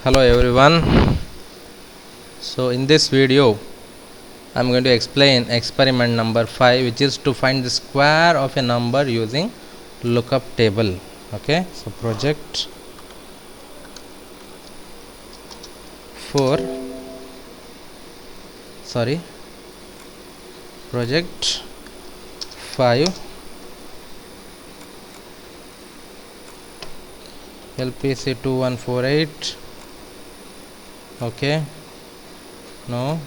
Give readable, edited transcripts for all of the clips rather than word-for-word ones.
Hello everyone. So in this video I am going to explain experiment number 5, which is to find the square of a number using lookup table. Okay, so project 4 project 5 LPC 2148. Okay, no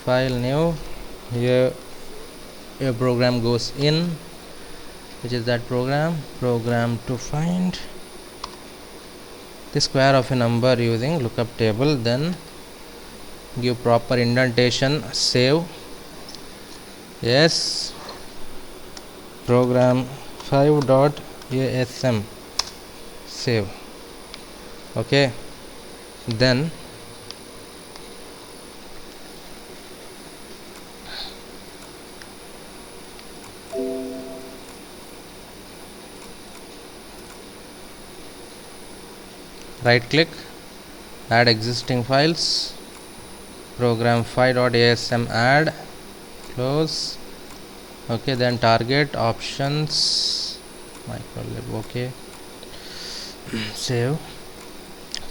file new. Here a program goes in, which is that program to find the square of a number using lookup table. Then give proper indentation, save. Yes, program 5.asm, save. Okay, then right click, add existing files, program 5.asm, add, close. Okay, then target, options, microlib. Okay, save.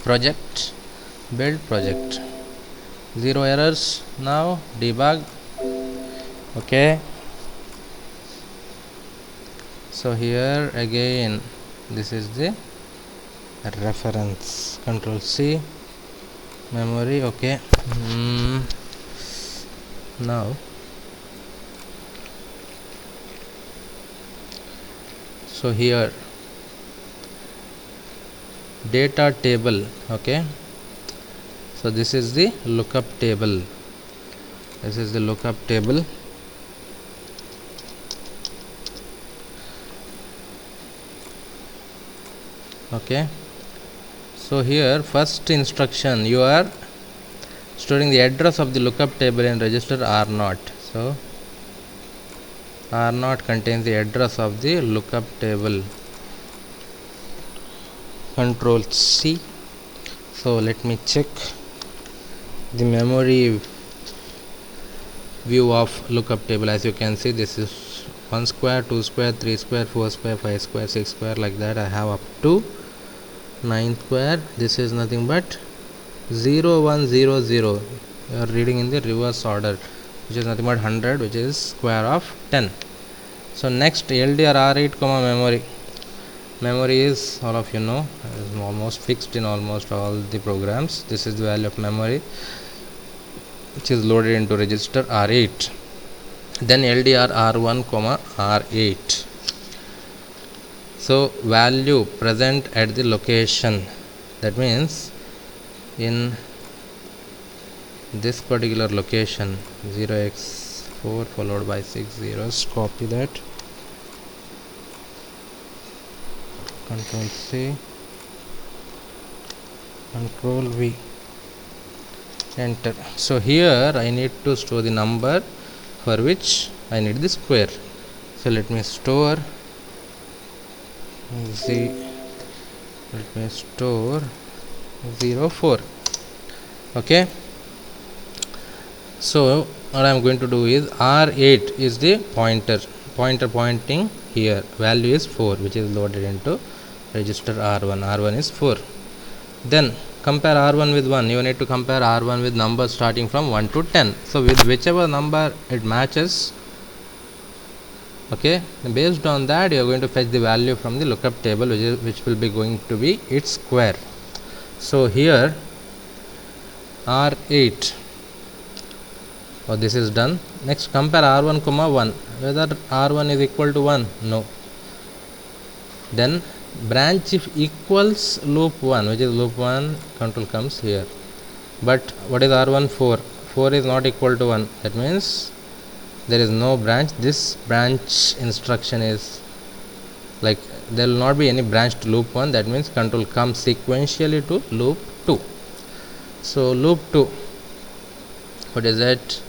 Project, build project, 0 errors. Now debug. Okay, so here again this is the reference, control C, memory. Okay, now so here data table. Okay, so this is the lookup table. Okay, so here first instruction, you are storing the address of the lookup table in register R0. So R0 contains the address of the lookup table. Control C. So let me check the memory view of lookup table. As you can see, this is 1 square, 2 square, 3 square, 4 square, 5 square, 6 square, like that. I have up to 9 square. This is nothing but 0 1 0 0. You are reading in the reverse order, which is nothing but 100, which is square of 10. So next, LDR R8 memory. Memory is, all of you know, is almost fixed in almost all the programs. This is the value of memory which is loaded into register R8. Then LDR R1, R8. So value present at the location, that means in this particular location, 0x4 followed by 6 zeros. Copy that, control C, control V, enter. So here I need to store the number for which I need the square. So let me store 04. Okay, so what I am going to do is R8 is the pointer pointing here. Value is 4, which is loaded into register R1. R1 is 4. Then compare R1 with 1. You need to compare R1 with numbers starting from 1 to 10. So with whichever number it matches, okay, based on that you are going to fetch the value from the lookup table, which will be going to be its square. So here R8, this is done. Next, compare R1, 1. Whether R1 is equal to 1? No. Then branch if equals loop 1, which is loop 1, control comes here. But what is R1? 4. 4 is not equal to 1. That means there is no branch. This branch instruction is like there will not be any branch to loop 1. That means control comes sequentially to loop 2. So loop 2, what is it?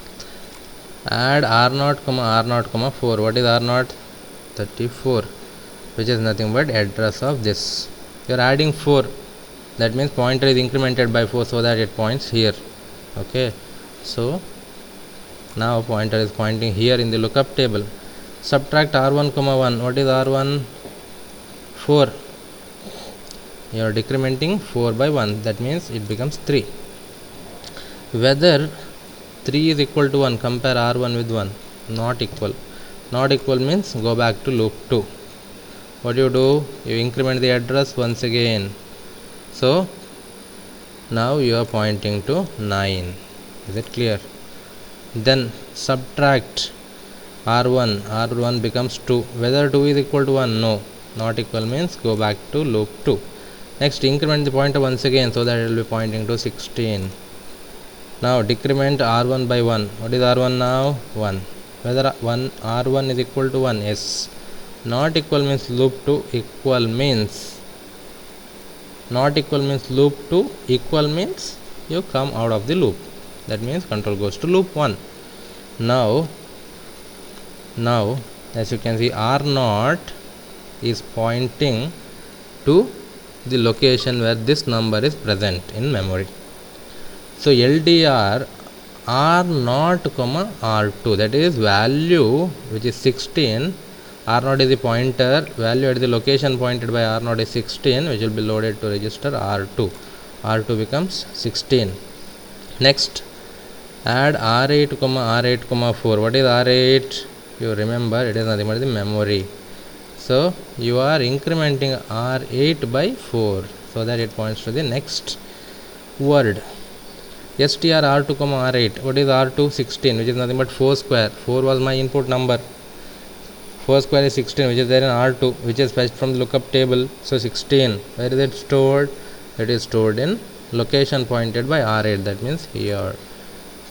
Add R0, R0, 4. What is R0? 34, which is nothing but address of this. You are adding 4 that means pointer is incremented by 4 so that it points here. Okay, so now pointer is pointing here in the lookup table. Subtract r1 comma 1. What is r1? 4. You are decrementing 4 by 1, that means it becomes 3. Whether 3 is equal to 1, compare r1 with 1. Not equal. Not equal means go back to loop 2. What you do? You increment the address once again. So now you are pointing to 9. Is it clear? Then subtract r1. r1 becomes 2. Whether 2 is equal to 1? No. Not equal means go back to loop 2. Next, increment the pointer once again so that it will be pointing to 16. Now decrement r1 by 1. What is r1 now? 1. Whether r1 is equal to 1? Yes. Not equal means loop 2. Equal means not equal means loop 2. Equal means you come out of the loop. That means control goes to loop 1. Now as you can see, r0 is pointing to the location where this number is present in memory. So LDR r0 comma r2, that is value which is 16. r0 is the pointer, value at the location pointed by r0 is 16, which will be loaded to register r2. r2 becomes 16. Next, add r8 comma r8 comma 4. What is r8? You remember, it is nothing but the memory. So you are incrementing r8 by 4 so that it points to the next word. str r2 comma r8. What is r2? 16, which is nothing but 4 square. 4 was my input number. 4 square is 16, which is there in r2, which is fetched from the lookup table. So 16, where is it stored? It is stored in location pointed by r8, that means here.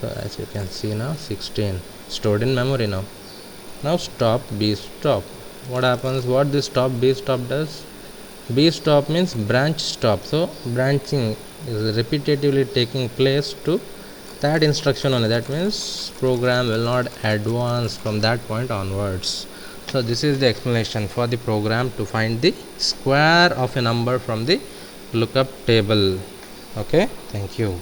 So as you can see now, 16 stored in memory now. Now stop B stop. What happens? What this stop B stop does? B stop means branch stop. So branching is repetitively taking place to that instruction only. That means program will not advance from that point onwards. So this is the explanation for the program to find the square of a number from the lookup table. Okay, thank you.